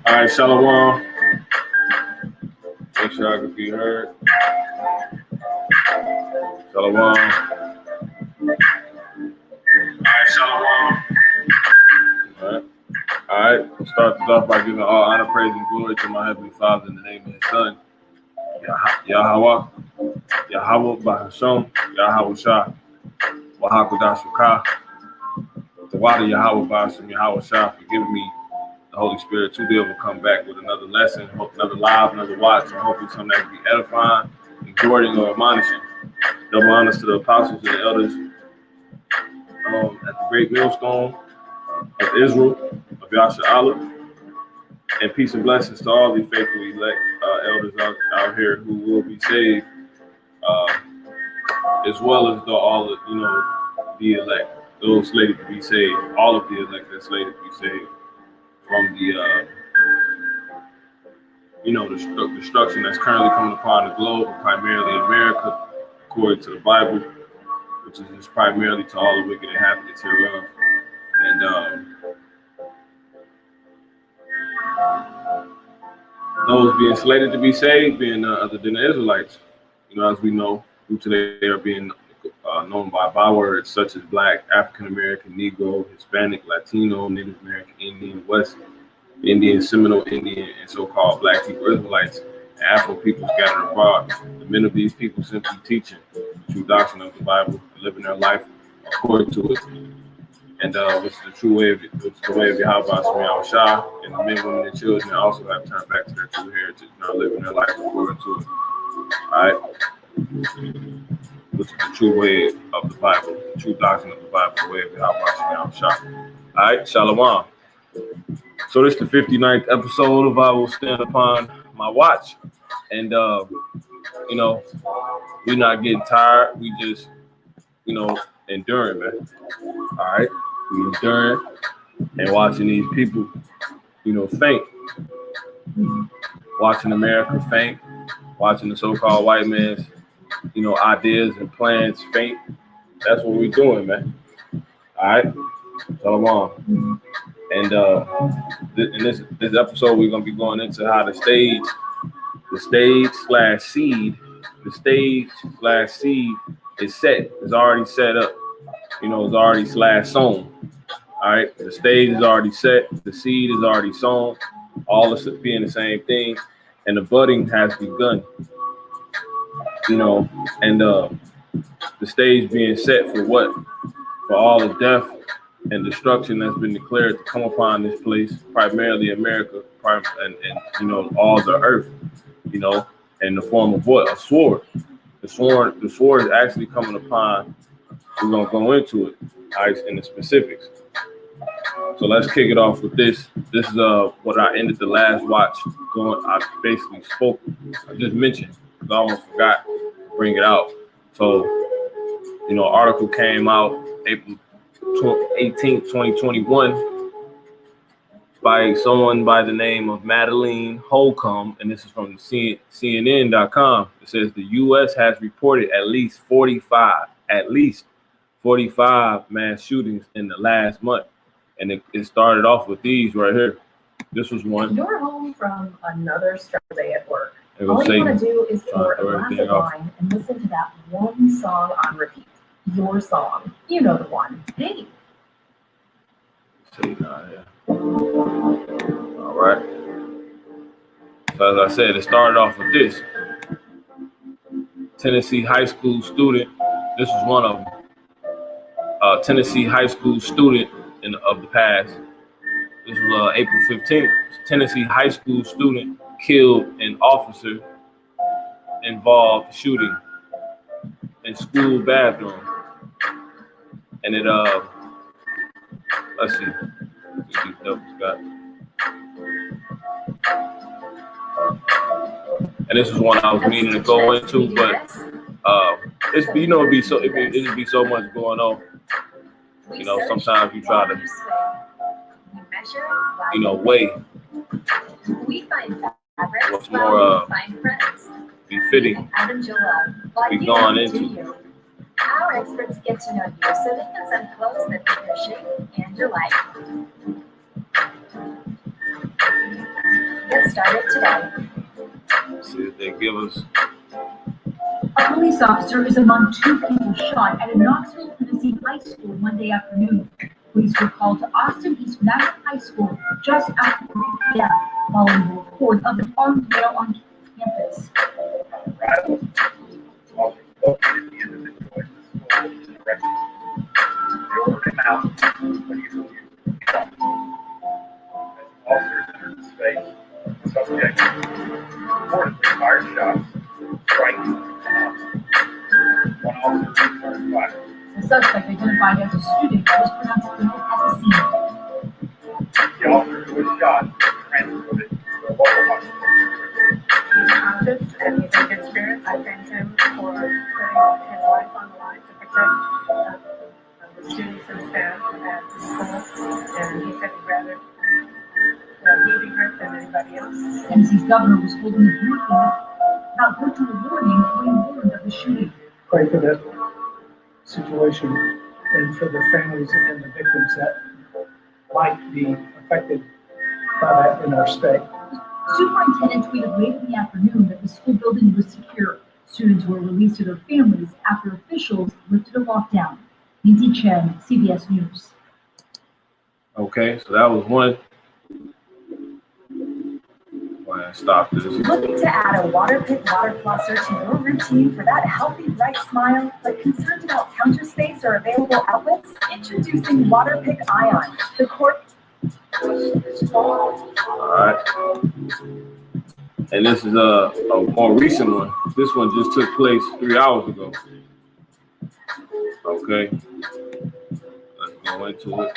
All right, Shalom. Make sure I can be heard. Shalom. All right, Shalom. All right. We'll start this off by giving all honor, praise, and glory to my Heavenly Father in the name of His Son, Yahweh, Bahasham, Yahweh Shah, Wahakudash Shukah, the water Yahweh Bahasham, Yahweh Shah, for giving me the Holy Spirit to be able to come back with another lesson, another live, another watch, and hopefully something that can be edifying, exhorting, or admonishing. Double honors to the apostles and the elders at the great millstone of Israel, of Yasha Allah, and peace and blessings to all the faithful elect elders out here who will be saved, as well as all of the elect, those slated to be saved, all of the elect that's slated to be saved from the the destruction that's currently coming upon the globe, primarily America, according to the Bible, which is just primarily to all the wicked inhabitants hereof. And those being slated to be saved, being other than the Israelites, as we know, who today are being known by bywords such as Black, African American, Negro, Hispanic, Latino, Native American, Indian, West Indian, Seminole Indian, and so-called Black people, Israelites, and Afro people scattered abroad. The men of these people simply teaching the true doctrine of the Bible, living their life according to it. And which is the true way of the way of Yahweh Shah, and the men, women, and children also have turned back to their true heritage, now living their life according to it. All right, which is the true way of the Bible, the true doctrine of the Bible, the way of Yahweh Shah. All right, Shalom. So this is the 59th episode of I Will Stand Upon My Watch, and we're not getting tired. We just enduring, man. All right. We enduring and watching these people, faint. Watching America faint. Watching the so-called white man's, ideas and plans faint. That's what we're doing, man. All right. Shalom. And in this episode, we're gonna be going into how the stage / seed is set. It's already set up. It's already /sown. All right, the stage is already set. The seed is already sown. All of it being the same thing, and the budding has begun. And the stage being set for what? For all the death and destruction that's been declared to come upon this place, primarily America, and all the earth, in the form of what? A sword. The sword is actually coming upon. We're gonna go into it, in the specifics. So let's kick it off with this. This is what I ended the last watch going. I basically spoke. I just mentioned. I almost forgot to bring it out. So, article came out April 18th, 2021 by someone by the name of Madeleine Holcomb, and this is from CNN.com. It says the U.S. has reported at least 45 mass shootings in the last month, and it started off with these right here. This was one. You're home from another stressful day at work. All you want to do is pour a glass of wine and listen to that one song on repeat. Your song. You know the one. Hey. All right. So as I said, it started off with this. Tennessee high school student. This is one of them. Tennessee high school student of the past. This was April 15th. Tennessee high school student killed an officer involved shooting in school bathroom. And it let's see. And this is one I was meaning to go into, but it's it'd be so much going on. You know, sometimes you try to weigh what's more befitting to be gone into. Our experts get to know you so they can send clothes that fit your shape and your life. Get started today. Let's see if they give us. A police officer is among 2 people shot at a Knoxville, Tennessee high school Monday afternoon. Police were called to Austin East National High School just after 3 p.m. following a report of an armed male on campus. Subject reportedly fired shots, striking one officer returned fire. The suspect, identified as a student, was pronounced guilty at the scene. The officer who was shot transported to a local hospital. He's conscious and he's in good spirits. I thank him for putting his life on the line to protect the students and staff at the school. And he said he'd rather he be hurt than anybody else. Tennessee's governor was holding a briefing about virtual warning when he learned of the shooting. Pray for that situation and for the families and the victims that might be affected by that in our state. The superintendent tweeted late in the afternoon that the school building was secure. Students were released to their families after officials lifted a lockdown. Lindsay Chen, CBS News. Okay, so that was one. Stop this. Looking to add a water pick water flosser to your routine for that healthy, bright smile, but concerned about counter space or available outlets? Introducing Water Pick Ion, the cork. All right. And this is a more recent one. This one just took place 3 hours ago. Okay. Let's go into it.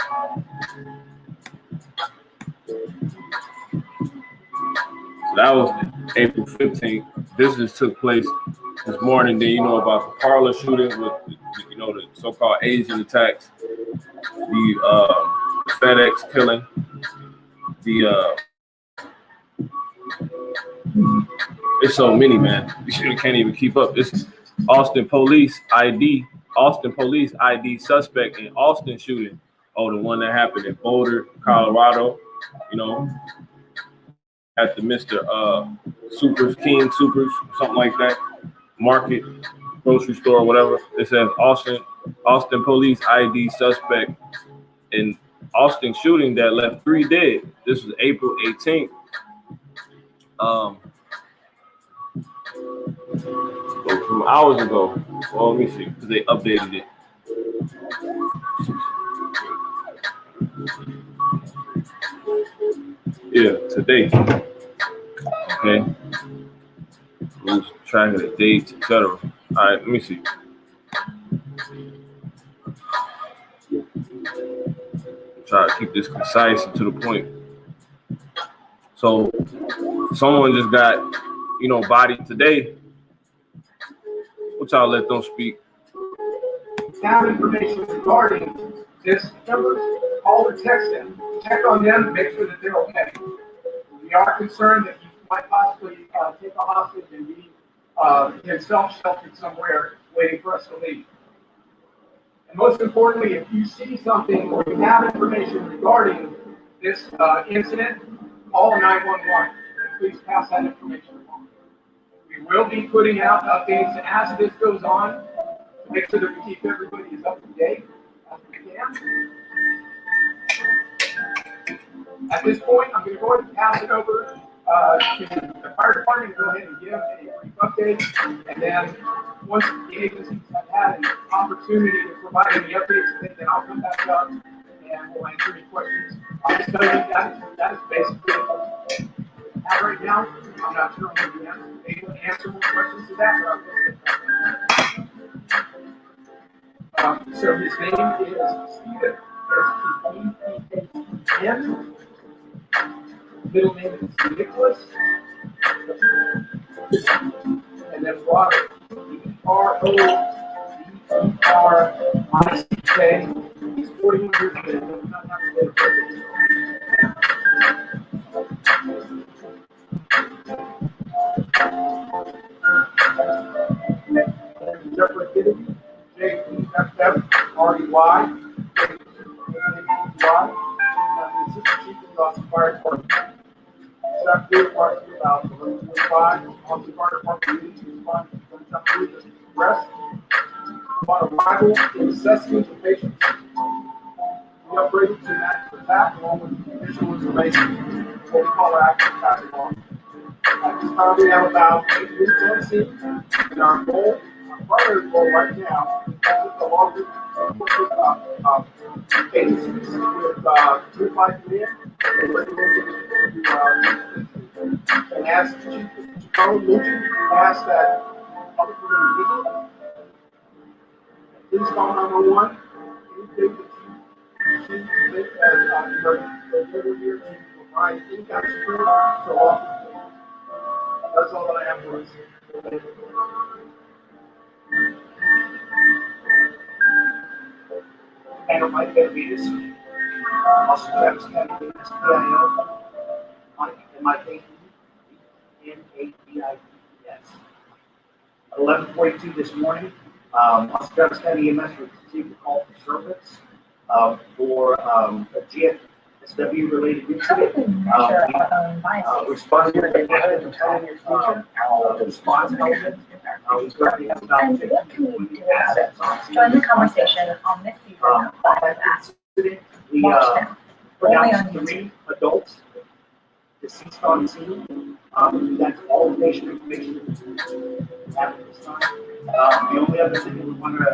So that was April 15th. This just took place this morning. Then you know about the parlor shooting with the so-called Asian attacks, the FedEx killing, it's so many, man. You can't even keep up. This Austin police ID suspect in Austin shooting. Oh, the one that happened in Boulder, Colorado. At the Mr. King Supers, something like that, market, grocery store, whatever. It says Austin police ID suspect in Austin shooting that left 3 dead. This was April 18th. So from hours ago. Well, let me see, because they updated it. Yeah, today. Okay. Lose track of the dates, etc. All right, let me see. Try to keep this concise and to the point. So, someone just got, bodied today. What y'all let them speak? Have information regarding this number, call or text them, check on them, and make sure that they're okay. We are concerned that you might possibly take a hostage and be self-sheltered somewhere waiting for us to leave. And most importantly, if you see something or you have information regarding this incident, call 911 and please pass that information along. We will be putting out updates as this goes on to make sure that we keep everybody as up to date as we can. At this point, I'm going to go ahead and pass it over to the fire department to go ahead and give a brief update. And then once the agencies have had an opportunity to provide any updates, then I'll come back up and and we'll answer any questions. I'll just tell you that is basically it. As right now, I'm not sure I'm going to be able to answer more questions to that, but so his name is Stephen, S-T-E-P-H-E-N. Middle name is Nicholas. And then Robert, R-O-B-E-R-I-C-K. He's 41 years old. He does not have to get a Jeffrey Kennedy, J-E-F-F-R-E-Y. Assistant Chief of the Fire Department. Saturday, approximately about 11:45, on the fire department meeting to respond to gunshot wounds and arrest. Upon arrival, the assessment of patients. We upgraded to an attack along with additional information. What we call active attack along. At this time, we have about 8 units on the scene. And our goal, our primary goal right now, is to the largest agencies with group life command and regular and ask Chief Lucian asked that public remain vigilant. Please call 911. Anything that you think as emergency here to provide any kind of support to law enforcement. That's all that I have for us. And Mike Benavides, also Travis County, SPIO, Mike, M-A-V-I-D-E-S. At 11:42 this morning, Los Travis County EMS received a call for service for a GSW related incident. Responding to the response element. Was currently about And what can we do about it? Join the conversation on this season of Live Ask. we pronounced 3 adults deceased on scene. That's all the patient information we have at this time. The only other thing that we want to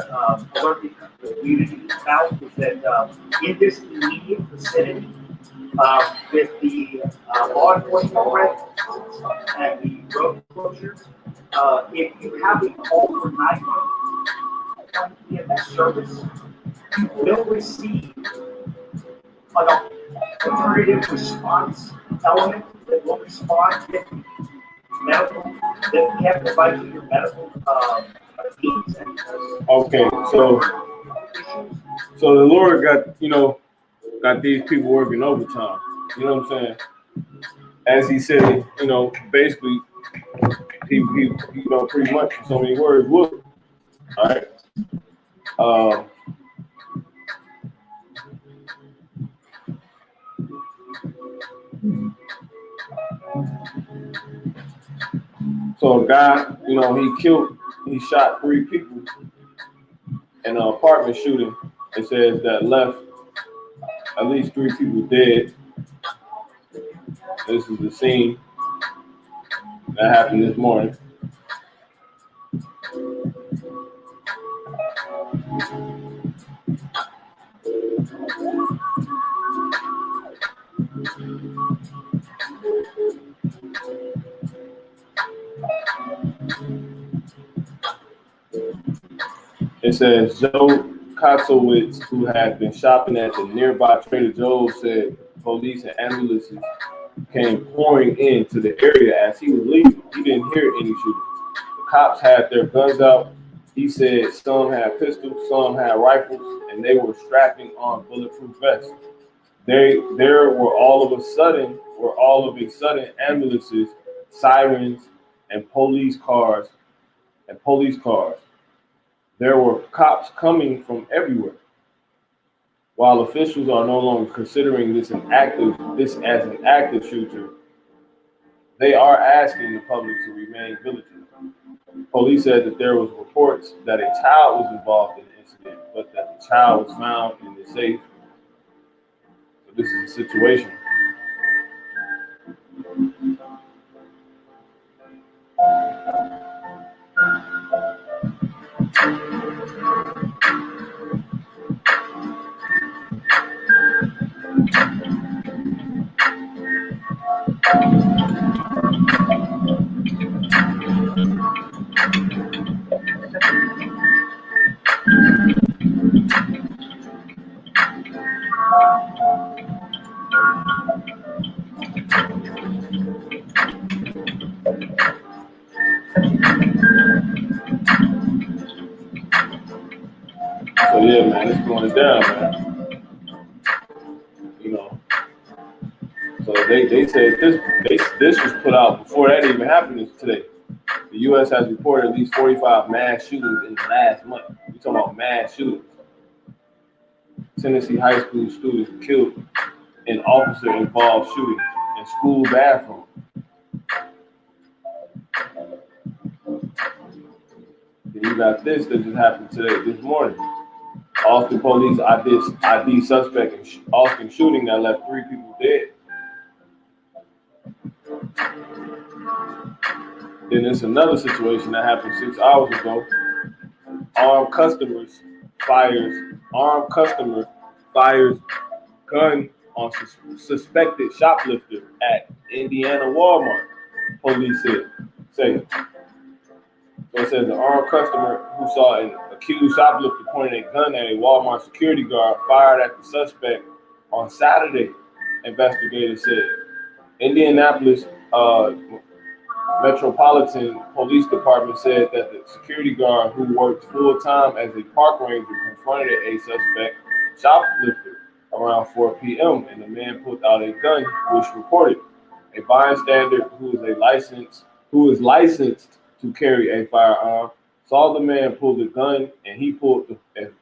alert the community about is that in this immediate vicinity, with the law enforcement presence and the road closures, if you have a call for 911 EMS service, you will receive an alternative response element that will respond with medical, that can provide you your medical needs. Okay, so the Lord got these people working overtime. You know what I'm saying? As he said, basically, he pretty much in so many words would. All right. So a guy, he shot 3 people in an apartment shooting. It says that left at least 3 people dead. This is the scene that happened this morning. It says Joe Kotzowitz, who had been shopping at the nearby Trader Joe's, said police and ambulances came pouring into the area as he was leaving. He didn't hear any shooting. The cops had their guns out. He said some had pistols, some had rifles, and they were strapping on bulletproof vests. There were all of a sudden ambulances, sirens, and police cars. There were cops coming from everywhere. While officials are no longer considering this as an active shooter, they are asking the public to remain vigilant. Police said that there was reports that a child was involved in the incident, but that the child was found in the safe. So this is the situation. So yeah, man, it's going down, man. You know. So they said this was put out before that even happened today. The U.S. has reported at least 45 mass shootings in the last month. We're talking about mass shootings. Tennessee high school students killed in officer-involved shootings in school bathroom. Then you got this that just happened this morning. Austin police ID suspect in Austin shooting that left 3 people dead. Then there's another situation that happened 6 hours ago. Armed customer fires gun on suspected shoplifter at Indiana Walmart. Police say. So it says the armed customer who saw an accused shoplifter pointing a gun at a Walmart security guard fired at the suspect on Saturday, investigators said. Indianapolis Metropolitan Police Department said that the security guard who worked full-time as a park ranger confronted a suspect shoplifter around 4 p.m. and the man pulled out a gun, which reported. A bystander who is licensed to carry a firearm saw the man pull the gun and he pulled and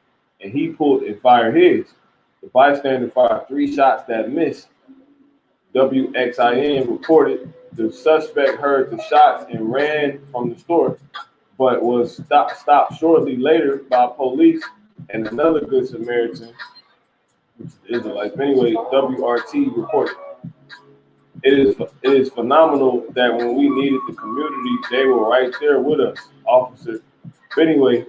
fired his. The bystander fired 3 shots that missed. WXIN reported the suspect heard the shots and ran from the store, but was stopped shortly later by police and another Good Samaritan, which is Israelites. Anyway, WRT reported. It is phenomenal that when we needed the community, they were right there with us, officer. But anyway,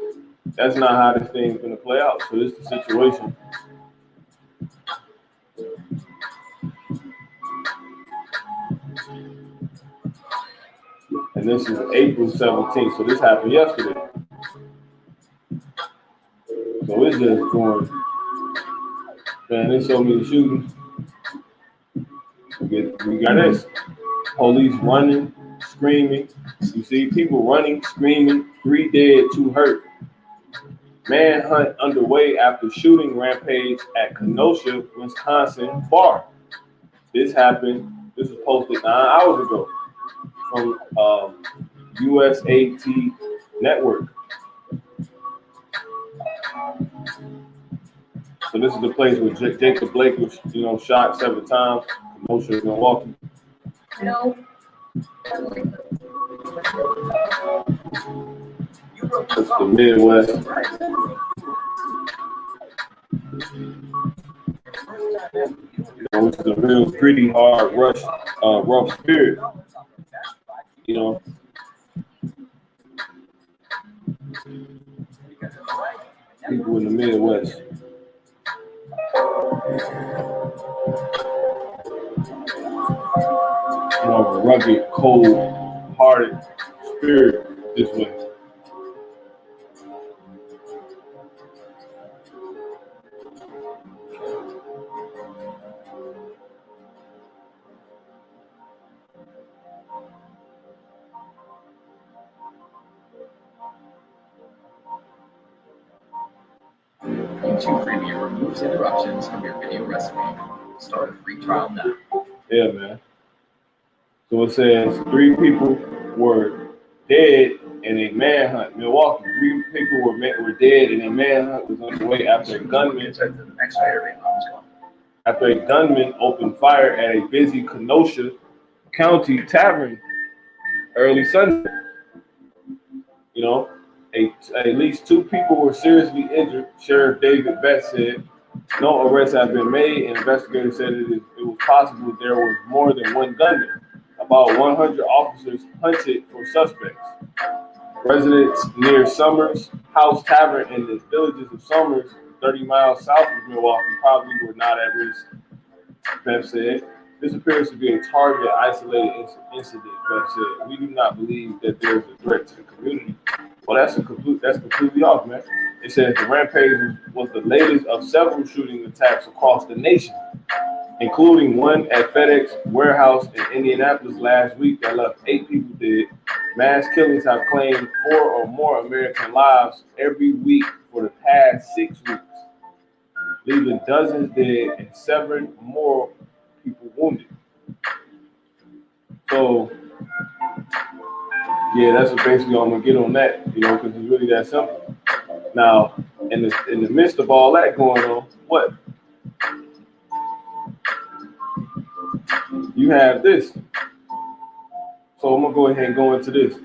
that's not how this thing's going to play out. So this is the situation. And this is April 17th, so this happened yesterday. So it's just going, man, there's so many shootings. We got this. Police running, screaming. You see people running, screaming, 3 dead, 2 hurt. Manhunt underway after shooting rampage at Kenosha, Wisconsin bar. This was posted 9 hours ago from USAT Network. So this is the place where Jacob Blake was, shot 7 times. Kenosha, Milwaukee. No. It's the Midwest. It's a real gritty, hard, rough spirit. People in the Midwest. More of a rugged, cold-hearted spirit this way. YouTube Premium removes interruptions from your video recipe. Start a free trial now. Yeah, man. So it says 3 people were dead in a manhunt. Milwaukee, 3 people were dead in a manhunt was underway after a gunman opened fire at a busy Kenosha County tavern early Sunday. At least 2 people were seriously injured, Sheriff David Betts said. No arrests have been made, and investigators said it was possible there was more than one gunman. About 100 officers hunted for suspects. Residents near Summers House Tavern in the villages of Summers, 30 miles south of Milwaukee, probably were not at risk, Betts said. This appears to be a targeted, isolated incident. That said, we do not believe that there is a threat to the community. Well, that's completely off, man. It says the rampage was the latest of several shooting attacks across the nation, including one at FedEx warehouse in Indianapolis last week that left 8 people dead. Mass killings have claimed 4 or more American lives every week for the past 6 weeks, leaving dozens dead and 7 more people wounded. So, yeah, that's basically all I'm gonna get on that, because it's really that simple. Now, in the midst of all that going on, what? You have this. So I'm gonna go ahead and go into this.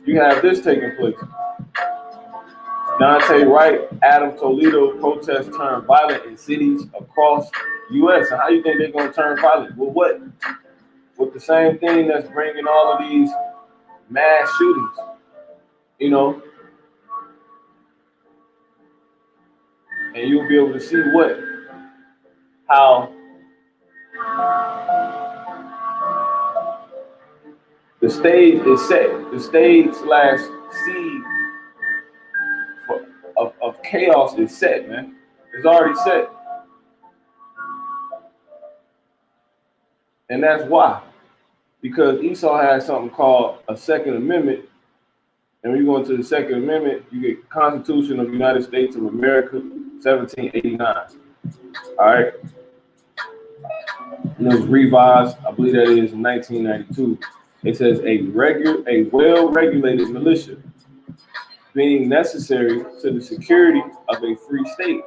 You have this taking place. Dante Wright, Adam Toledo protests turn violent in cities across U.S. And how you think they're gonna turn violent? Well, what? With the same thing that's bringing all of these mass shootings, and you'll be able to see how the stage is set. The stage / seed of chaos is set, man. It's already set. And that's why. Because Esau has something called a Second Amendment. And when you go into the Second Amendment, you get Constitution of the United States of America, 1789. All right. And it was revised, I believe that is in 1992. It says a well-regulated militia being necessary to the security of a free state.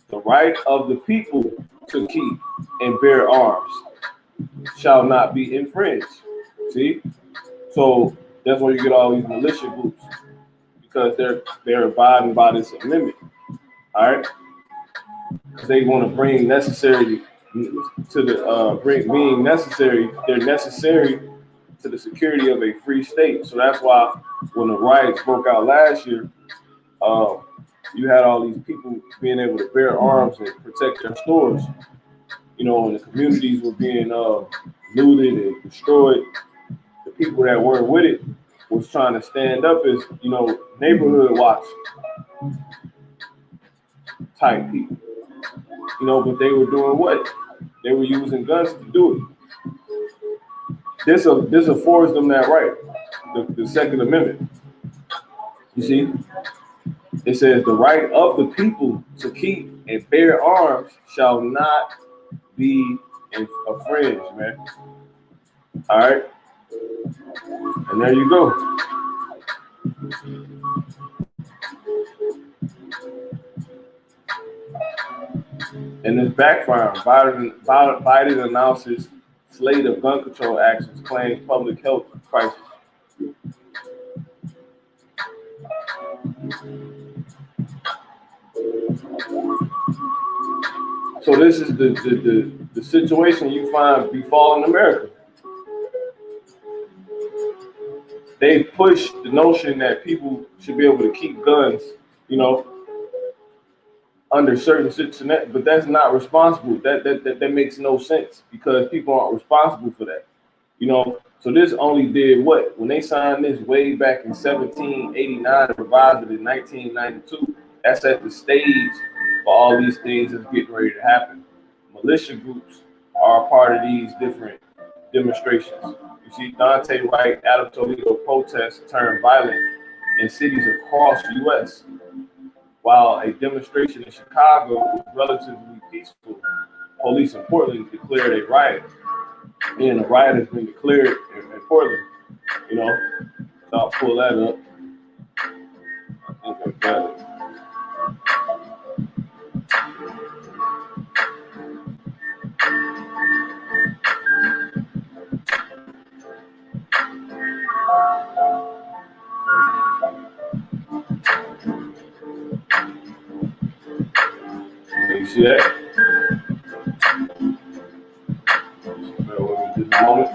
The right of the people to keep and bear arms shall not be infringed. See? So that's where you get all these militia groups, because they're abiding by this amendment. All right? Because they want to bring necessary to the being necessary. They're necessary to the security of a free state. So that's why when the riots broke out last year, you had all these people being able to bear arms and protect their stores. And the communities were being looted and destroyed. The people that weren't with it was trying to stand up as, neighborhood watch type people. But they were doing what? They were using guns to do it. This affords them that right, the Second Amendment. You see? It says the right of the people to keep and bear arms shall not be infringed, man. All right? And there you go. In this background, Biden announces slate of gun control actions, claims public health crisis. So this is the situation you find befalling America. They push the notion that people should be able to keep guns, under certain situations, but that's not responsible. That makes no sense, because people aren't responsible for that. So this only did what? When they signed this way back in 1789 and revised it in 1992, that set the stage for all these things that's getting ready to happen. Militia groups are a part of these different demonstrations. You see Dante Wright, Adam Toledo protests turn violent in cities across the U.S., while a demonstration in Chicago was relatively peaceful. Police in Portland declared a riot. And a riot has been declared in Portland. So I'll pull that up. I think I got it. You see that? Bear with me just a moment.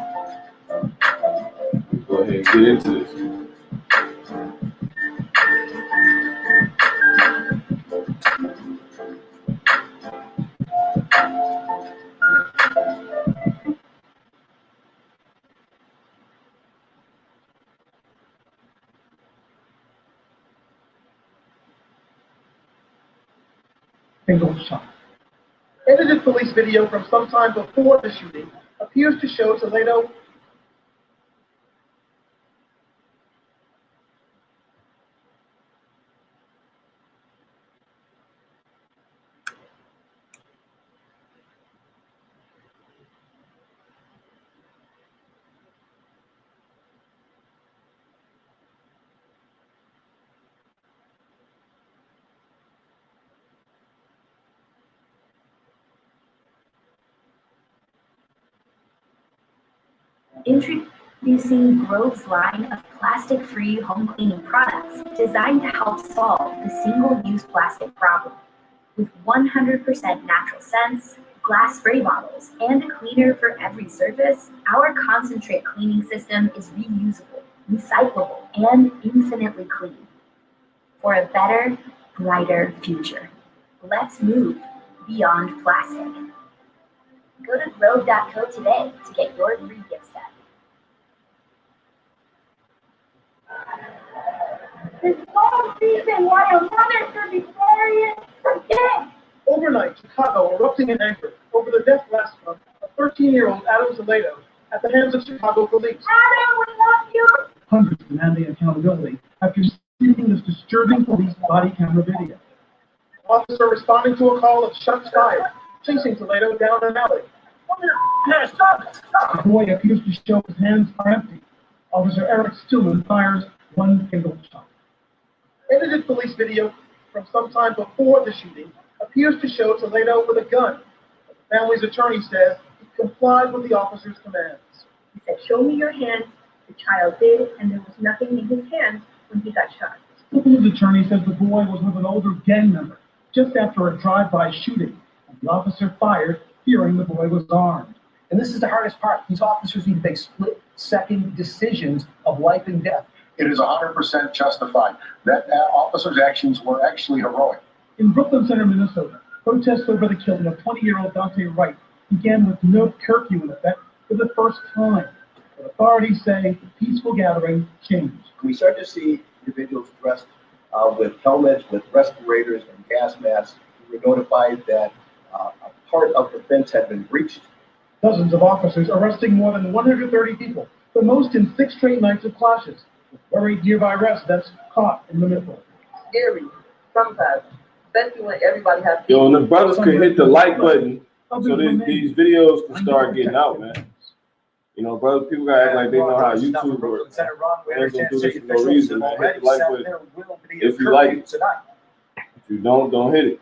Go ahead and get into this. single shot. Edited police video from sometime before the shooting appears to show Toledo. Introducing Grove's line of plastic-free home cleaning products designed to help solve the single-use plastic problem. With 100% natural scents, glass spray bottles, and a cleaner for every surface, our concentrate cleaning system is reusable, recyclable, and infinitely clean. For a better, brighter future. Let's move beyond plastic. Go to grove.co today to get your free gift set. This fall season, why a mother should be burying her kid. Overnight, Chicago erupting in anger over the death last month of 13-year-old Adam Toledo at the hands of Chicago police. Adam, we love you. Hundreds demanding accountability after seeing this disturbing police body camera video. Officer responding to a call of shots fired, chasing Toledo down an alley. The boy appears to show his hands are empty. Officer Eric Stillman fires one single shot. Edited police video from sometime before the shooting appears to show Toledo with a gun. The family's attorney says he complied with the officer's commands. He said, "Show me your hands." The child did, and there was nothing in his hands when he got shot. Stillman's attorney says the boy was with an older gang member just after a drive-by shooting, and the officer fired, fearing the boy was armed. And this is the hardest part. These officers need to make split-second decisions of life and death. It is 100% justified. That officer's actions were actually heroic. In Brooklyn Center, Minnesota, protests over the killing of 20-year-old Dante Wright began with no curfew in effect for the first time. But authorities say the peaceful gathering changed. We start to see individuals dressed with helmets, with respirators and gas masks. We were notified that a part of the fence had been breached. Dozens of officers arresting more than 130 people, the most in 6 straight nights of clashes, with buried nearby residents caught in the middle. Scary sometimes, especially when everybody has. Yo, and the brothers could hit the like button so these videos can start getting out, man. You know, brother, people gotta act like they know how YouTube works. They're gonna do this for no reason, man. Hit the like button if you like it. If you don't hit it.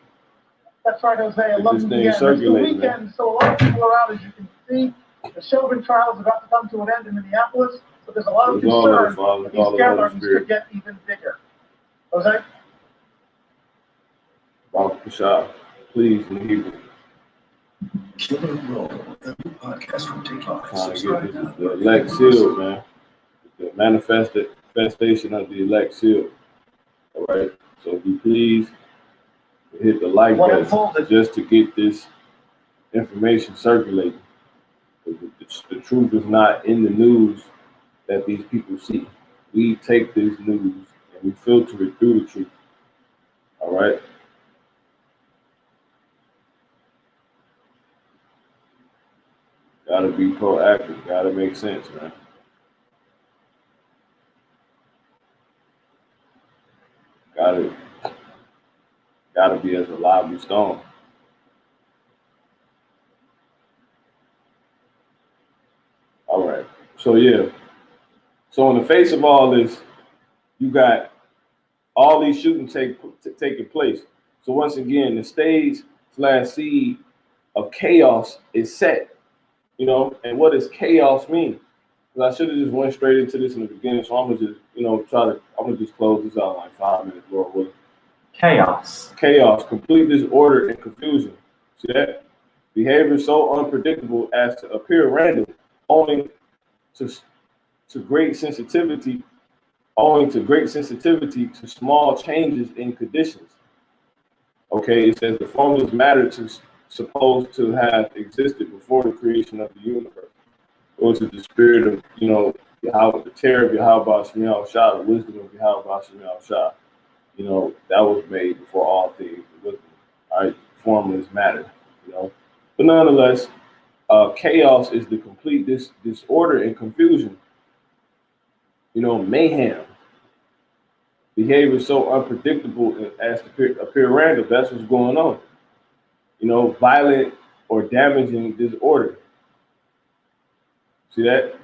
That's right, Jose. I love This you thing again. It's the circulating, weekend, man. so a lot of people are out, as you can see. The Chauvin trial is about to come to an end in Minneapolis, but there's a lot of It's all over, concern Father. that It's all these over the gatherings spirit. could get even bigger. Jose? Bob Pashah, please, Mahibah. Killer Roll, a new podcast from TikTok. Trying to get this the elect sealed, man. The manifestation of the elect sealed. All right. So be pleased to hit the like button just to get this information circulating. The truth is not in the news that these people see. We take this news and we filter it through the truth. All right. Gotta be proactive. Gotta make sense, man. Gotta be as a lively stone. All right. So yeah. So in the face of all this, you got all these shootings taking place. So once again, the stage/seed of chaos is set. You know, and what does chaos mean? Because I should have just went straight into this in the beginning. So I'm gonna just, I'm gonna just close this out in like 5 minutes, Lord willing. Chaos. Chaos, complete disorder and confusion. See that? Behavior so unpredictable as to appear random, owing to great sensitivity to small changes in conditions. Okay, it says the formless matter supposed to have existed before the creation of the universe. Or to the spirit of, the terror of Yahweh Shemiah Shah, the wisdom of Yahweh Shemiah Shah. That was made before all things, the wisdom. All right, formulas matter, you know. But nonetheless, chaos is the complete disorder and confusion, you know, mayhem. Behavior so unpredictable as to appear random. That's what's going on. You know, violent or damaging disorder. See that?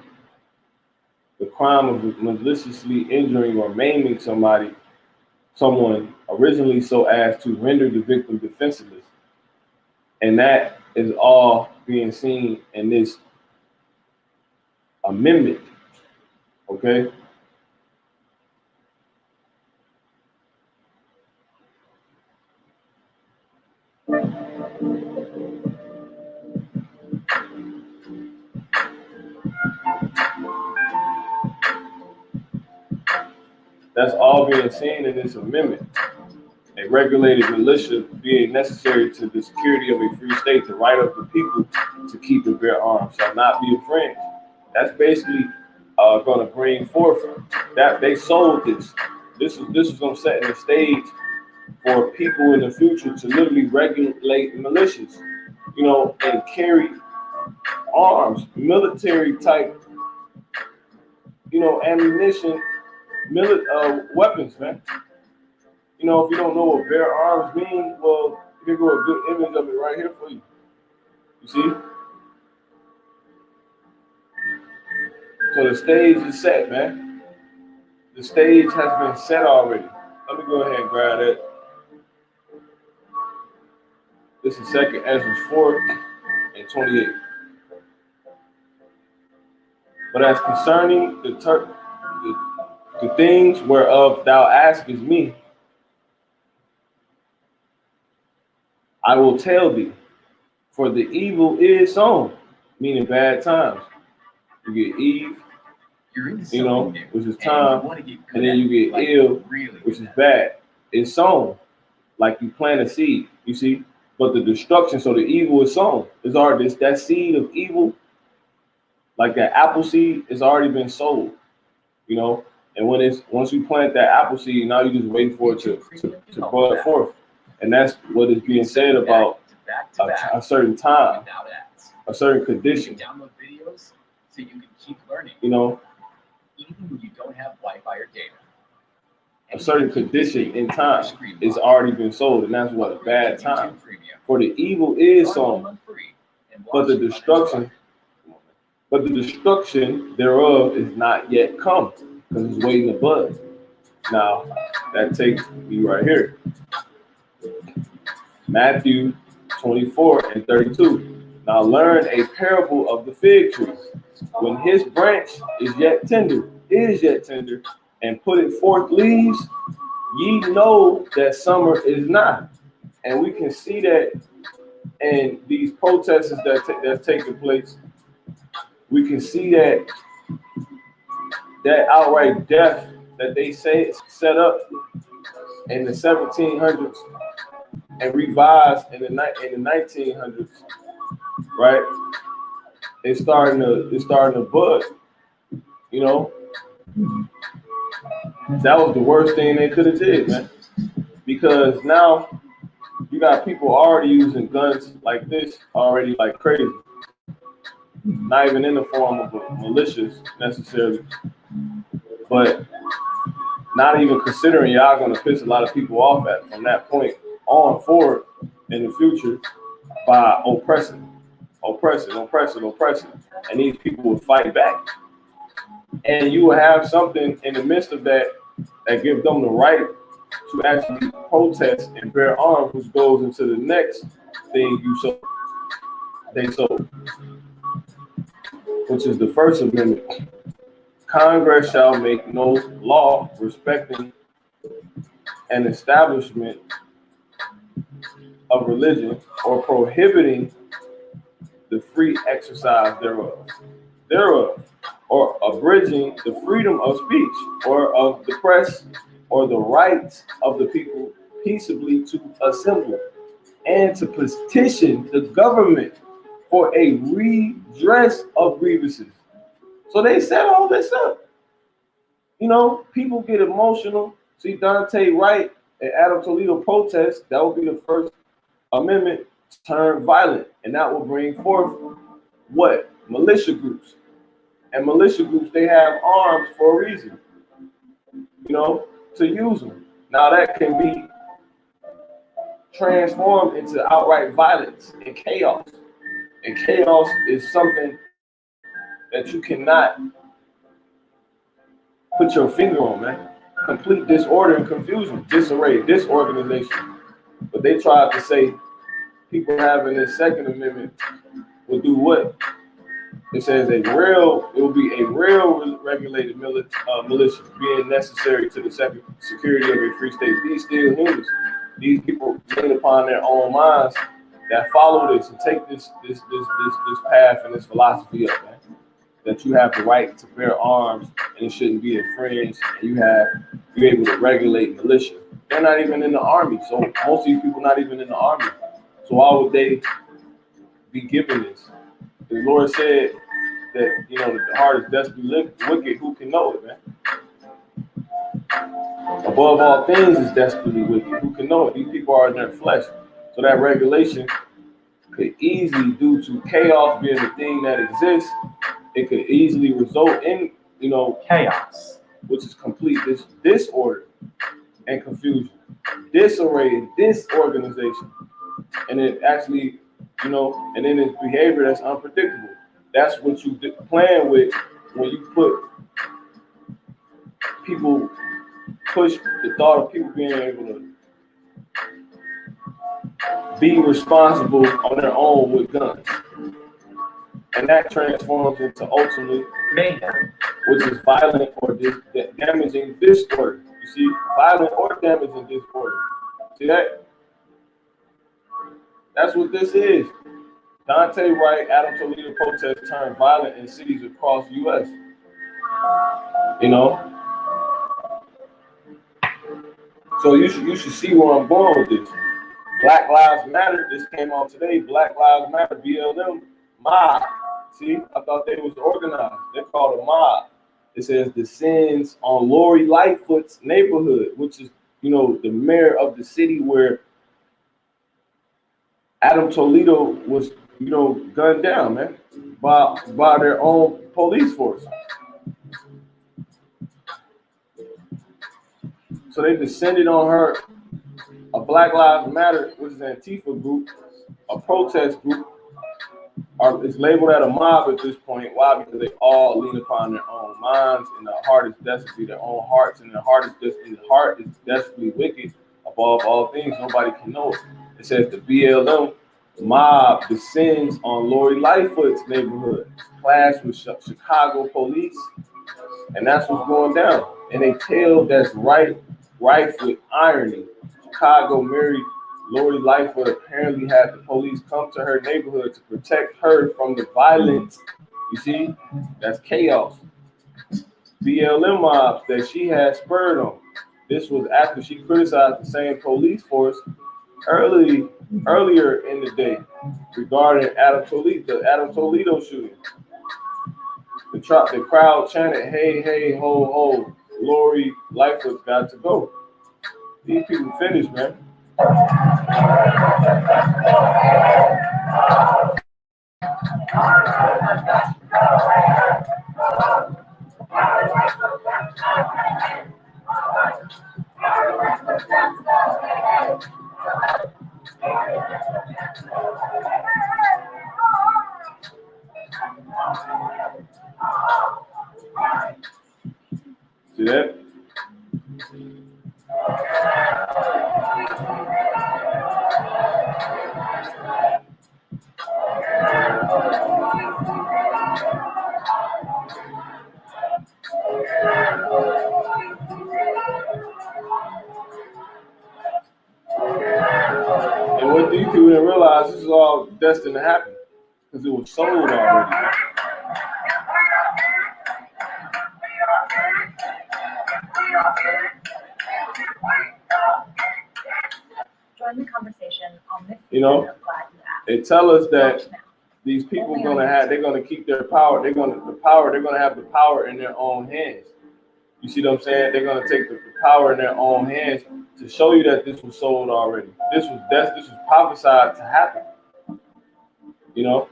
The crime of maliciously injuring or maiming someone originally so as to render the victim defenseless. And that is all being seen in this amendment, okay? That's all being seen in this amendment. A regulated militia being necessary to the security of a free state, the right of the people to keep and bear arms shall not be infringed. That's basically going to bring forth that they sold this. This is going to set the stage for people in the future to literally regulate militias, you know, and carry arms, military type, you know, ammunition, weapons, man. You know, if you don't know what bear arms mean, well, here go a good image of it right here for you. You see? So the stage is set, man. The stage has been set already. Let me go ahead and grab that. This is 2 Ezra 4 and 28. But as concerning the things whereof thou askest me, I will tell thee, for the evil is sown, meaning bad times. You get Eve, you know, which is time, and then you get ill, which is bad. It's sown, like you plant a seed, you see? But the destruction, so the evil is sown. It's already that seed of evil, like that apple seed, has already been sold, you know? And once you plant that apple seed, now you just wait for it to bud forth. And that's what is being said about a certain time, a certain condition. Download videos so you can keep learning. You know, even when you don't have Wi-Fi or data. A certain condition in time is already been sold, and that's what a bad time. For the evil is sown, but the destruction thereof is not yet come, because it's waiting to bud. Now that takes me right here. Matthew 24 and 32. Now learn a parable of the fig tree. When his branch is yet tender, and put it forth leaves, ye know that summer is nigh. And we can see that in these protests that's taking place. We can see that outright death that they say set up in the 1700s and revised in the 1900s, right? It's starting to bud, you know. That was the worst thing they could have did, man, because now you got people already using guns like this already like crazy. Not even in the form of militias necessarily, but not even considering y'all gonna piss a lot of people off from that point on forward in the future by oppressing, and these people will fight back. And you will have something in the midst of that gives them the right to actually protest and bear arms, which goes into the next thing they sold, which is the First Amendment. Congress shall make no law respecting an establishment of religion or prohibiting the free exercise thereof, or abridging the freedom of speech or of the press or the rights of the people peaceably to assemble and to petition the government for a redress of grievances. So they set all this up. You know, people get emotional. See Dante Wright and Adam Toledo protest. That would be the first Amendment turn violent, and that will bring forth what? Militia groups. And militia groups, they have arms for a reason, you know, to use them. Now that can be transformed into outright violence and chaos. And chaos is something that you cannot put your finger on, man. Complete disorder and confusion, disarray, disorganization. But they tried to say people having this Second Amendment will do what? It says it will be a real regulated militia being necessary to the security of a free state. These still humans. These people lean upon their own minds that follow this and take this path and this philosophy up, man. That you have the right to bear arms and it shouldn't be infringed, and you're able to regulate militia. They're not even in the army, so most of these people not even in the army. So why would they be given this? The Lord said that, you know, the heart is desperately wicked. Who can know it, man? Above all things is desperately wicked. Who can know it? These people are in their flesh. So that regulation could easily, due to chaos being the thing that exists, it could easily result in, you know, chaos, which is complete disorder and confusion, disarray and disorganization. And it actually, you know, and then it's behavior that's unpredictable. That's what you plan with when you push the thought of people being able to be responsible on their own with guns. And that transforms into ultimately mayhem, which is violent or damaging disorder. You see, violent or damaging disorder. See that? That's what this is. Dante Wright, Adam Toledo protests turned violent in cities across the U.S. You know? So you should see where I'm going with this. Black Lives Matter, this came out today. Black Lives Matter, BLM, mob. See, I thought they was organized. They're called a mob. It says descends on Lori Lightfoot's neighborhood, which is, you know, the mayor of the city where Adam Toledo was, you know, gunned down, man, by their own police force. So they descended on her. A Black Lives Matter, which is an Antifa group, a protest group, is labeled as a mob at this point. Why? Because they all lean upon their own minds, and the heart is desperately their own hearts, and the heart is desperately wicked. Above all things, nobody can know it. It says the BLM mob descends on Lori Lightfoot's neighborhood, clash with Chicago police, and that's what's going down. And a tale that's rife with irony. Chicago married Lori Lightfoot apparently had the police come to her neighborhood to protect her from the violence. You see, that's chaos. BLM mobs that she had spurred on. This was after she criticized the same police force earlier in the day regarding the Adam Toledo shooting. The crowd chanted, "Hey, hey, ho, ho, Lori Lightfoot's got to go." These people finished, man. See that? And what these people didn't realize, this is all destined to happen because it was sold already. Join the conversation on this. You know, they tell us that these people they're gonna keep their power. They're gonna have the power in their own hands. You see what I'm saying? They're gonna take the power in their own hands to show you that this was sold already. This was prophesied to happen. You know.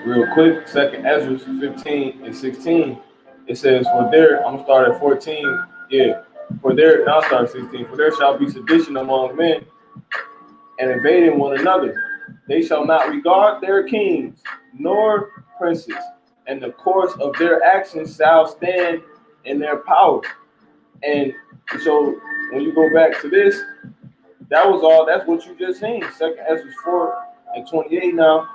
Real quick, 2nd Ezra 15 and 16. It says, "For there," I'm gonna start at 14. Yeah. "For there," now I'll start at 16. "For there shall be sedition among men, and invading one another. They shall not regard their kings nor princes, and the course of their actions shall stand in their power." And so when you go back to this, that was all. That's what you just seen. 2nd Ezra 4 and 28. Now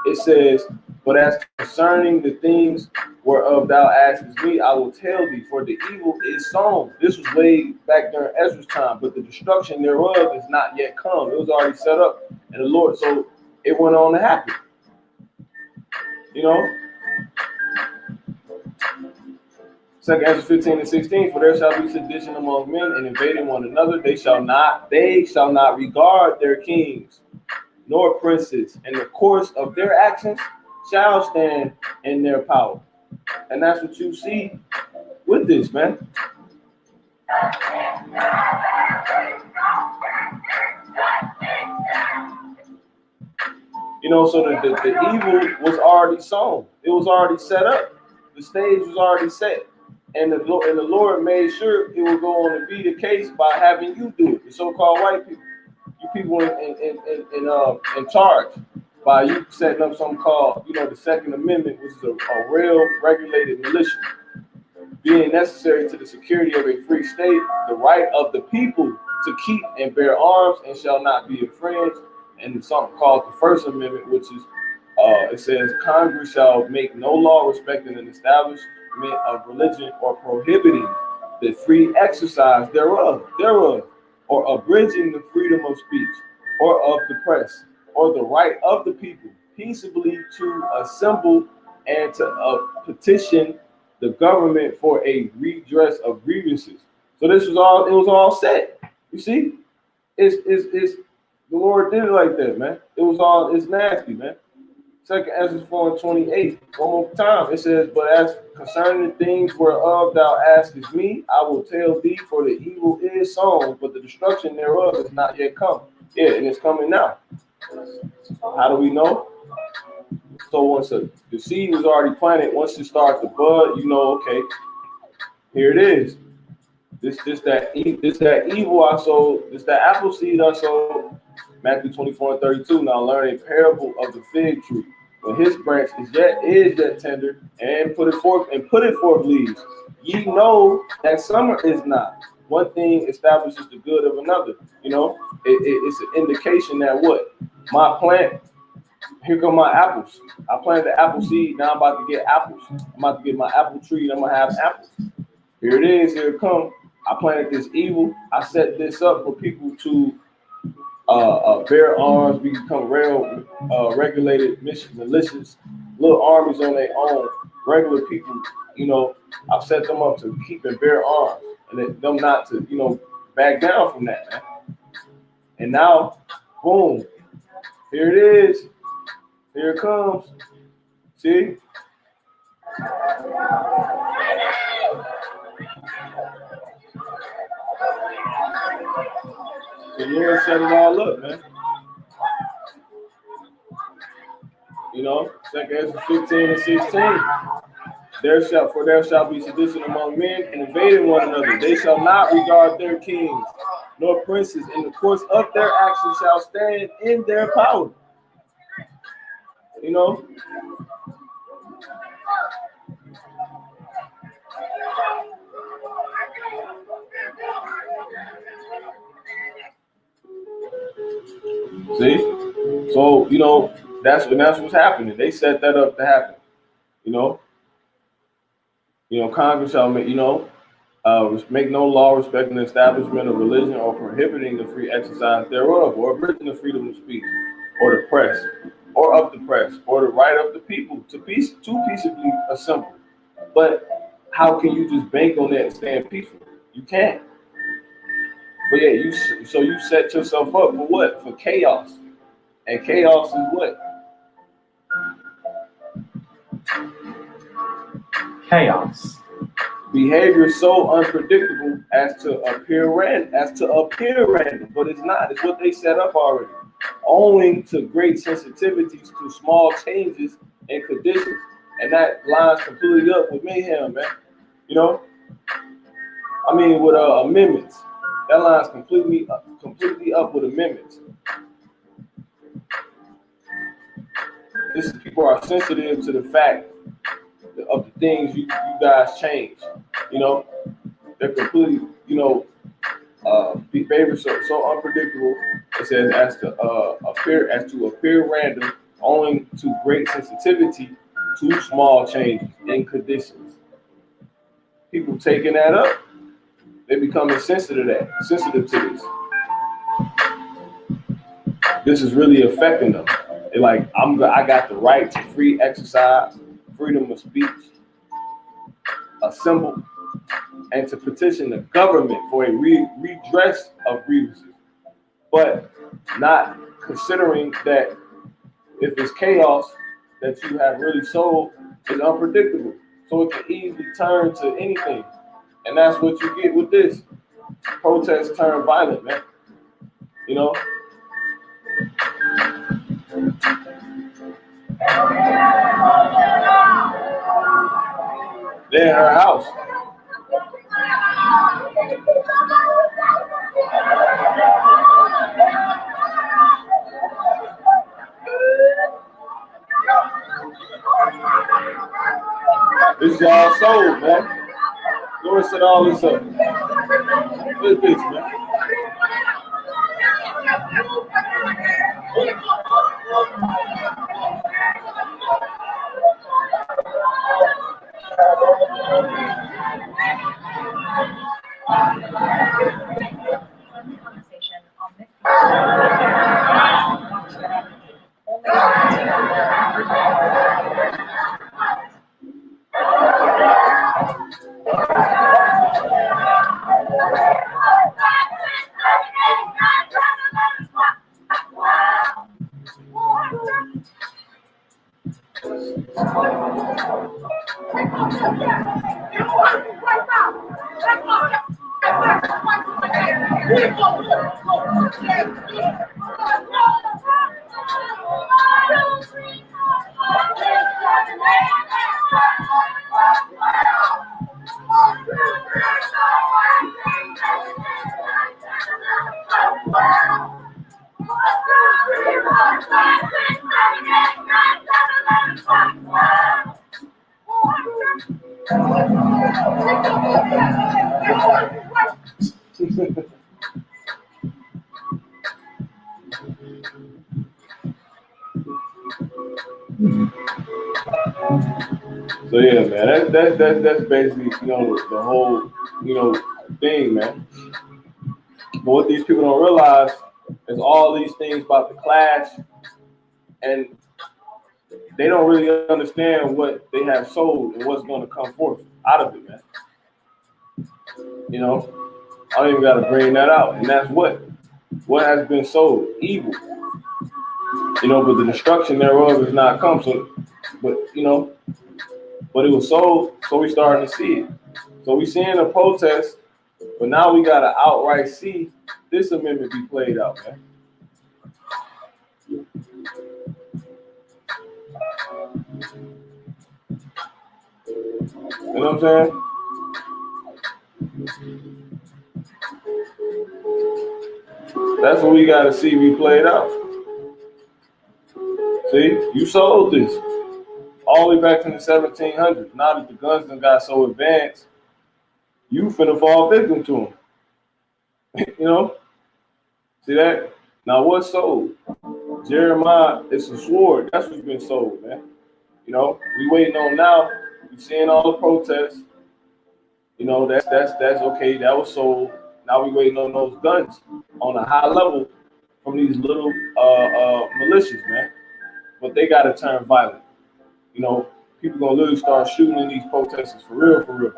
it says, "But as concerning the things whereof thou askest me, I will tell thee, for the evil is sown." This was way back during Ezra's time, but the destruction thereof is not yet come. It was already set up, and the Lord, so it went on to happen. You know. 2nd Ezra 15 and 16. "For there shall be sedition among men, and invading one another. They shall not regard their kings nor princes, and the course of their actions shall stand in their power." And that's what you see with this, man. You know, so the evil was already sown. It was already set up. The stage was already set. And the Lord made sure it was going to be the case by having you do it. The so-called white people. You people in charge, by you setting up something called, the Second Amendment, which is a real regulated militia, being necessary to the security of a free state, the right of the people to keep and bear arms and shall not be infringed, and something called the First Amendment, which is it says, "Congress shall make no law respecting an establishment of religion or prohibiting the free exercise thereof, or abridging the freedom of speech, or of the press, or the right of the people peaceably to assemble and to petition the government for a redress of grievances." So this was all, it was all set. You see? It's the Lord did it like that, man. It's nasty, man. 2nd Ezra 4 and 28. One more time. It says, "But as concerning the things whereof thou askest me, I will tell thee, for the evil is sown, but the destruction thereof is not yet come." Yeah, and it's coming now. How do we know? So once the seed was already planted, once it starts to bud, okay, here it is. This that evil I sowed. This that apple seed I sowed. Matthew 24 and 32. "Now learn a parable of the fig tree. When his branch is yet tender, and put it forth leaves. Ye know that summer is not. One thing establishes the good of another." It's an indication that what? My plant, here come my apples. I planted the apple seed, now I'm about to get apples. I'm about to get my apple tree, and I'm gonna have apples. Here it is, here it comes. I planted this evil. I set this up for people to bear arms, become real regulated militias, little armies on their own, regular people. I've set them up to keep and bear arms, and them not to back down from that, man. And now, boom, here it is, here it comes. See? The Lord set it all up, man. 2nd Ezra 15 and 16. There shall be sedition among men, and invading one another. They shall not regard their kings nor princes. In the course of their actions shall stand in their power. See? So, that's what's happening. They set that up to happen. Congress shall make no law respecting the establishment of religion or prohibiting the free exercise thereof, or abridging the freedom of speech, or the press, or of the press, or the right of the people to peaceably assemble. But how can you just bank on that and stand peaceful? You can't. But yeah, you set yourself up for what? For chaos. And chaos is what? chaos. Behavior so unpredictable as to appear random, but it's not. It's what they set up already, owing to great sensitivities to small changes in conditions, and that lines completely up with mayhem, man. You know, I mean, with amendments, that lines completely up with amendments. This is people are sensitive to the fact of the things you guys change. You know, they're completely, behavior so unpredictable. It says as to appear random, owing to great sensitivity to small changes in conditions. People taking that up, they becoming sensitive to this. This is really affecting them. They're like, I got the right to free exercise, freedom of speech, assemble, and to petition the government for a redress of grievances, but not considering that if it's chaos that you have really sold is unpredictable. So it can easily turn to anything. And that's what you get with this. Protests turn violent, man. You know? They're in her house. This is all sold, man. Go and set all this up. Look at this, man. So yeah, man, that's basically, the whole, thing, man. But what these people don't realize is all these things about the clash, and they don't really understand what they have sold and what's going to come forth out of it, man. I don't even got to bring that out, and that's what has been sold, evil. But the destruction thereof is not come. So, but it was sold, so we starting to see it. So we seeing a protest, but now we got to outright see this amendment be played out, man. You know what I'm saying? That's what we got to see be played out. See, you sold this all the way back in the 1700s. Now that the guns done got so advanced, you finna fall victim to them. See that? Now what's sold? Jeremiah, it's a sword. That's what's been sold, man. We waiting on now. We seeing all the protests. That's okay. That was sold. Now we waiting on those guns on a high level from these little militias, man. But they gotta turn violent. People gonna literally start shooting in these protesters for real.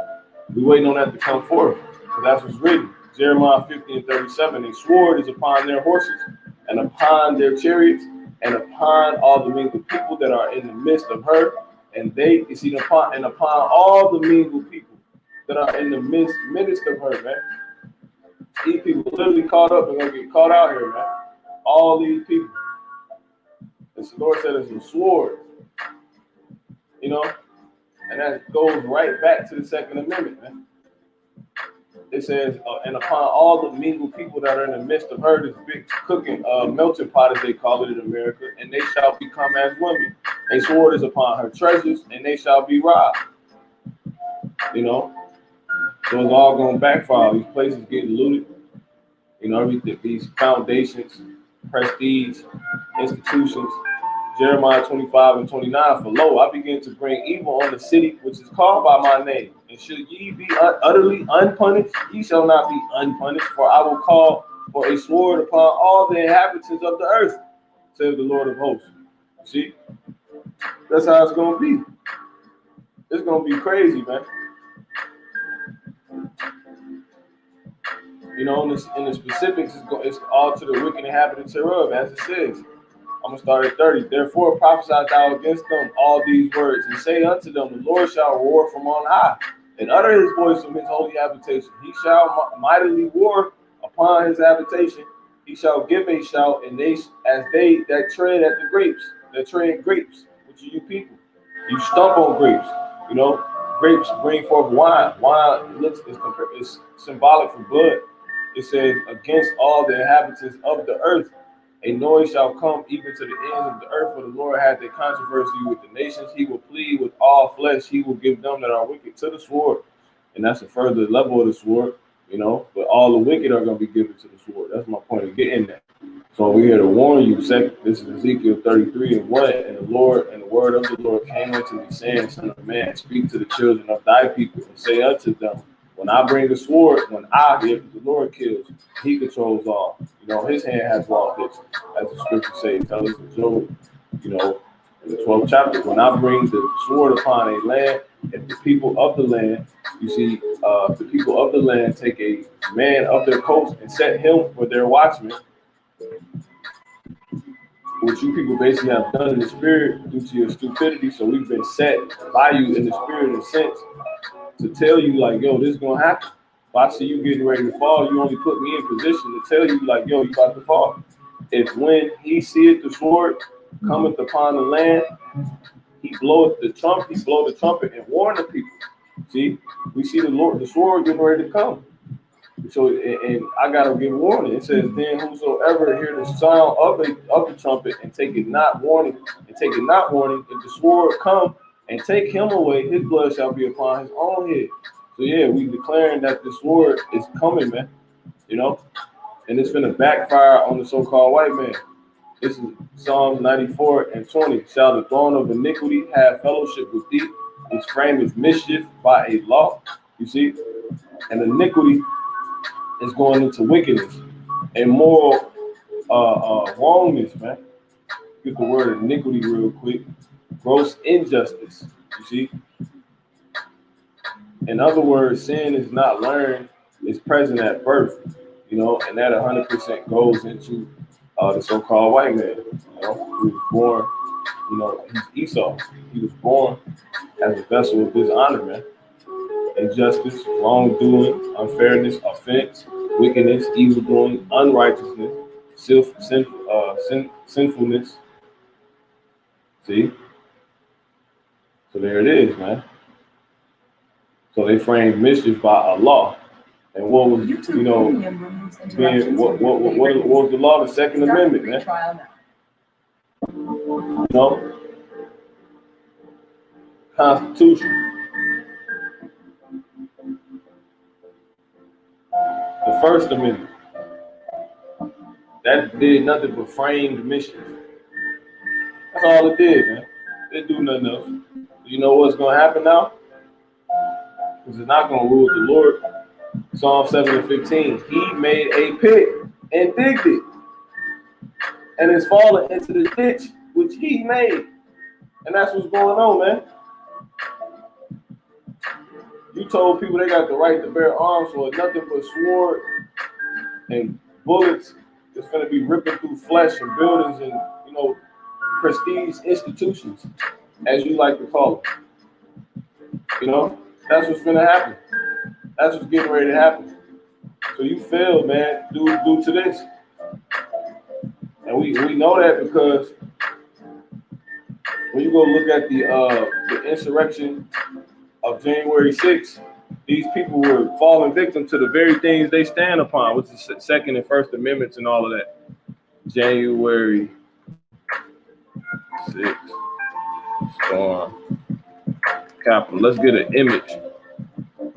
We waiting on that to come forth. So that's what's written. Jeremiah 50:37. A sword is upon their horses, and upon their chariots, and upon all the winged people that are in the midst of her. And they, you see, upon all the mingled people that are in the midst of her, man. These people literally caught up and gonna get caught out here, man. All these people. As the Lord said, it's a sword. You know? And that goes right back to the Second Amendment, man. It says, and upon all the mingled people that are in the midst of her, this big cooking melting pot, as they call it in America, and they shall become as women. A sword is upon her treasures, and they shall be robbed. You know? So it's all going to backfire. These places getting looted. You know, everything, these foundations, prestige, institutions. Jeremiah 25 and 29, for lo, I begin to bring evil on the city which is called by my name. And should ye be utterly unpunished, ye shall not be unpunished, for I will call for a sword upon all the inhabitants of the earth, says the Lord of hosts. See? That's how it's going to be. It's going to be crazy, man. You know, in the specifics, it's all to the wicked inhabitants thereof, as it says. I'm going to start at 30. Therefore prophesy thou against them all these words, and say unto them, the Lord shall roar from on high, and utter his voice from his holy habitation. He shall mightily war upon his habitation. He shall give a shout, and they, as they that tread at the grapes, that tread grapes, which are you people. You stump on grapes. You know, grapes bring forth wine. Wine is symbolic for blood. It says, against all the inhabitants of the earth, a noise shall come even to the ends of the earth, for the Lord hath a controversy with the nations. He will plead with all flesh. He will give them that are wicked to the sword. And that's a further level of the sword, you know. But all the wicked are going to be given to the sword. That's my point of getting that. So we're here to warn you. This is Ezekiel 33 and 1. And the Lord and the word of the Lord came unto me, saying, Son of man, speak to the children of thy people, and say unto them, when I bring the sword, when I give, the Lord kills, he controls all. You know, his hand has all this, as the scripture says. Tell us in Job, you know, in the 12th chapter, when I bring the sword upon a land, and the people of the land, you see, the people of the land take a man of their coast and set him for their watchman, which you people basically have done in the spirit due to your stupidity. So we've been set by you in the spirit and sense to tell you, like, yo, this is going to happen. If I see you getting ready to fall, you only put me in position to tell you, like, yo, you about to fall. If when he seeth the sword cometh upon the land, he bloweth the trumpet, he blow the trumpet and warn the people. See, we see the sword getting ready to come. So, and I gotta give warning. It says, then whosoever hear the sound of the trumpet and take it not warning, if the sword come and take him away, his blood shall be upon his own head. So yeah, we declaring that the sword is coming, man. You know, and it's gonna backfire on the so-called white man. This is Psalms 94 and 20. Shall the throne of iniquity have fellowship with thee, whose frame is mischief by a law? You see, and iniquity is going into wickedness and moral wrongness, man. Get the word iniquity real quick. Gross injustice, you see. In other words, sin is not learned, it's present at birth, you know, and that 100% goes into the so-called white man, you know, who was born, you know, he's Esau. He was born as a vessel of dishonor, man. Injustice, wrongdoing, unfairness, offense, wickedness, evildoing, unrighteousness, sinfulness. See? So there it is, man. So they framed mischief by a law. And what was, you know, being, what was the law? The Second Amendment, man. You know? Constitution. The First Amendment. That did nothing but frame mischief. That's all it did, man. It didn't do nothing else. You know what's going to happen now? Because it's not going to rule with the Lord. Psalm 7 and 15. He made a pit and digged it, and it's fallen into the ditch which he made. And that's what's going on, man. You told people they got the right to bear arms for nothing but sword and bullets that's going to be ripping through flesh and buildings and, you know, prestige institutions. as you like to call it. You know, that's what's gonna happen. That's what's getting ready to happen. So you failed, man, due to this. And we know that because when you go look at the insurrection of January 6th, these people were falling victim to the very things they stand upon, which is Second and First Amendments and all of that. January 6th, storm, Capitol. Let's get an image, a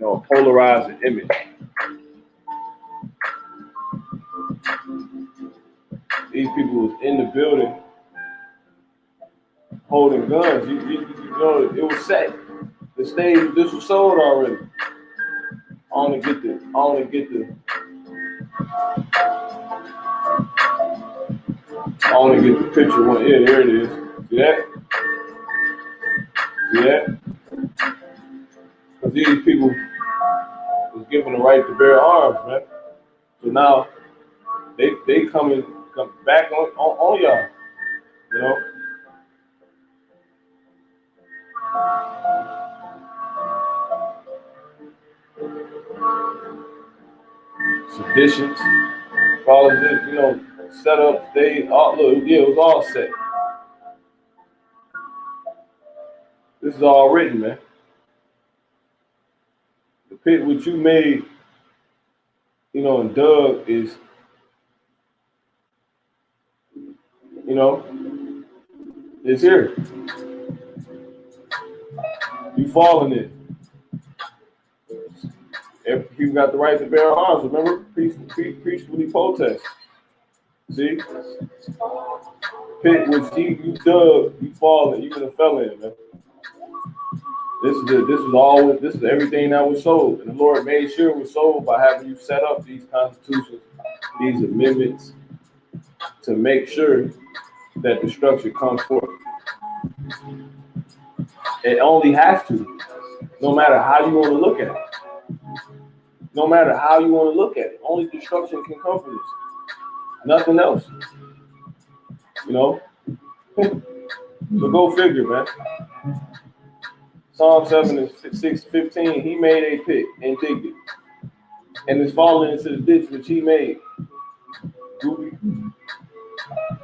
polarized image. These people was in the building holding guns. You know, it was set. The stage, this was sold already. I only get the picture one. Yeah, there it is. See that? See that? Because these people was given the right to bear arms, man. So now they come back on y'all, you know. Seditions, all of this, set up, it was all set. This is all written, man. The pit which you made, and dug is, is here. You fall in it. Every people got the right to bear arms. Remember, peacefully protest. See, pit which you dug, you fall in. You could have fell in, man. This is everything that was sold, and the Lord made sure it was sold by having you set up these constitutions, these amendments, to make sure that the structure comes forth. It only has to, no matter how you want to look at it. No matter how you want to look at it, only destruction can come from this. Nothing else. So go figure, man. Psalm 7 and 6:15, he made a pit and digged it, and is falling into the ditch which he made.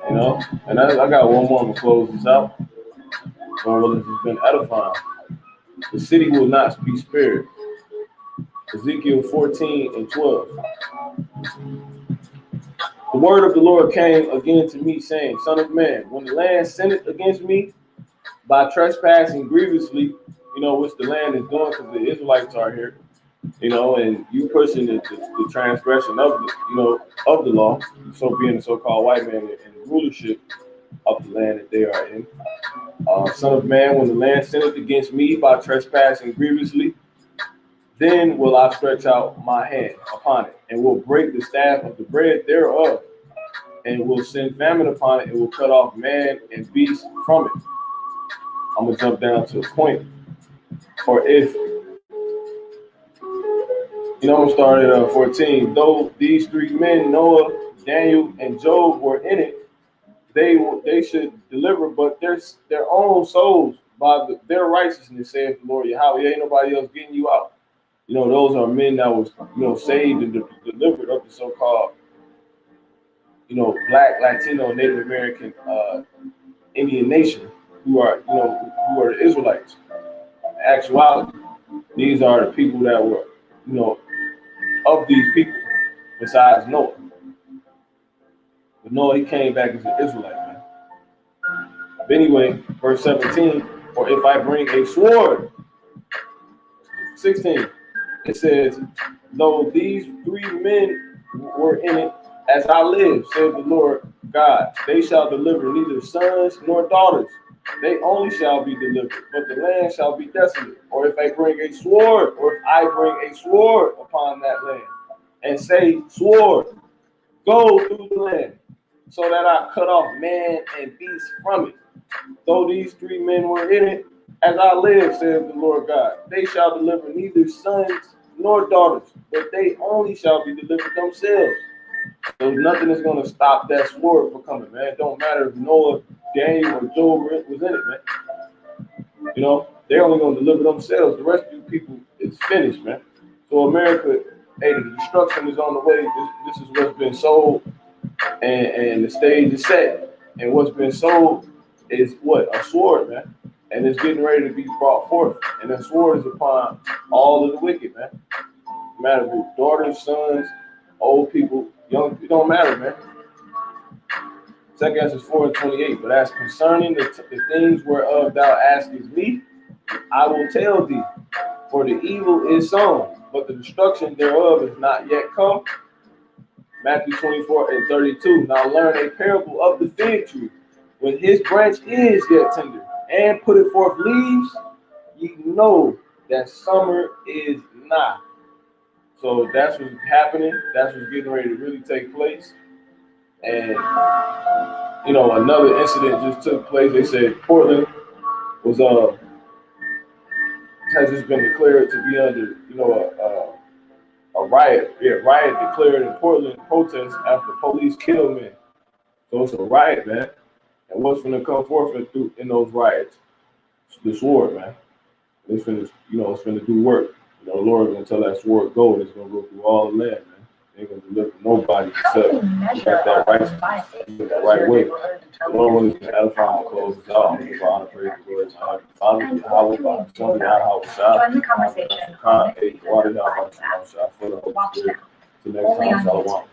And I got one more. I'm gonna close this out. This has been edifying. The city will not be spared. Ezekiel 14 and 12. The word of the Lord came again to me, saying, Son of man, when the land sinneth against me by trespassing grievously, which the land is doing because the Israelites are here, and you pushing the transgression of the law, so being the so-called white man in rulership of the land that they are in. Son of man, when the land sinneth against me by trespassing grievously, then will I stretch out my hand upon it, and will break the staff of the bread thereof, and will send famine upon it, and will cut off man and beast from it. I'm going to jump down to a point. For if, I'm starting at 14. Though these three men, Noah, Daniel, and Job, were in it, they should deliver, but their own souls by their righteousness, saith the Lord Yahweh. Ain't nobody else getting you out. Those are men that was, saved and delivered of the so-called, Black, Latino, Native American, Indian nation, who are the Israelites. In actuality, these are the people that were, of these people, besides Noah. But Noah, he came back as an Israelite, man. But anyway, verse 17, or if I bring a sword, 16, it says, though these three men were in it, as I live, said the Lord God, they shall deliver neither sons nor daughters. They only shall be delivered, but the land shall be desolate. Or if I bring a sword upon that land, and say, sword, go through the land, so that I cut off man and beast from it. Though these three men were in it, as I live, says the Lord God, they shall deliver neither sons nor daughters, but they only shall be delivered themselves. So nothing is going to stop that sword from coming, man. It don't matter if Noah Daniel or Job was in it, man. You know, they're only going to deliver themselves. The rest of you people is finished, man. So America, hey, the destruction is on the way. This is what's been sold, and the stage is set. And what's been sold is what? A sword, man. And it's getting ready to be brought forth. And that sword is upon all of the wicked, man. No matter if it's daughters, sons, old people, young, it don't matter, man. 2 Esdras 4:28. But as concerning the things whereof thou askest me, I will tell thee. For the evil is sown, but the destruction thereof is not yet come. Matthew 24:32. Now learn a parable of the fig tree. When his branch is yet tender, and putteth forth leaves, ye know that summer is nigh. So that's what's happening. That's what's getting ready to really take place. And, you know, another incident just took place. They said Portland was has just been declared to be under, you know, a riot. Yeah, riot declared in Portland protest after police killed men. So it's a riot, man. And what's going to come forth in those riots? The sword, man. It's going to, you know, it's going to do work. You know, the Lord is going to tell that sword go, and it's going to go through all the land, man. They ain't going to deliver nobody except that righteousness, the right way. The Lord is edifying, close us out. Give honor, praise the Lord. Father, Yahweh, Son, Yahweh, Join the conversation. Water, Yahweh, for the Holy Spirit. Till next time, Shalom.